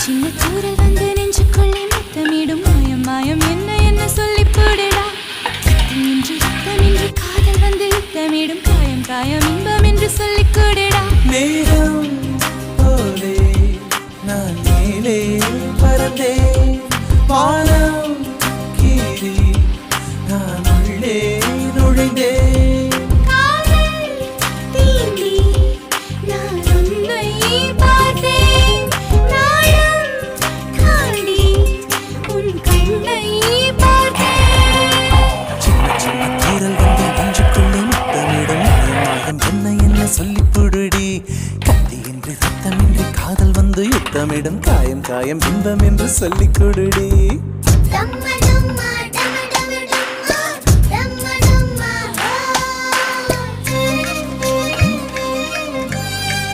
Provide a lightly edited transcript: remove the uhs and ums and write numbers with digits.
சின்ன தூரல் வந்து நெஞ்சுக்குள்ளே முத்தமிடும் மாயம் மாயம் என்ன என்ன சொல்லி போடுடா இன்று ரத்தம் இன்று காதல் வந்து யுத்தமிடும் காயம் காயம் இன்பம் என்று சொல்லி கூடுடா மேகம் போலே நான் மேலே பறந்தேன் வானம் கீறி நான் உள்ளே நுழைந்தேன் சொல்லிப்புடுடி கத்தியின்றி ரத்தமின்றி காதல் வந்து யுத்தமிடும் காயம் காயம் இன்பம் என்று சொல்லிக் கொடுடி.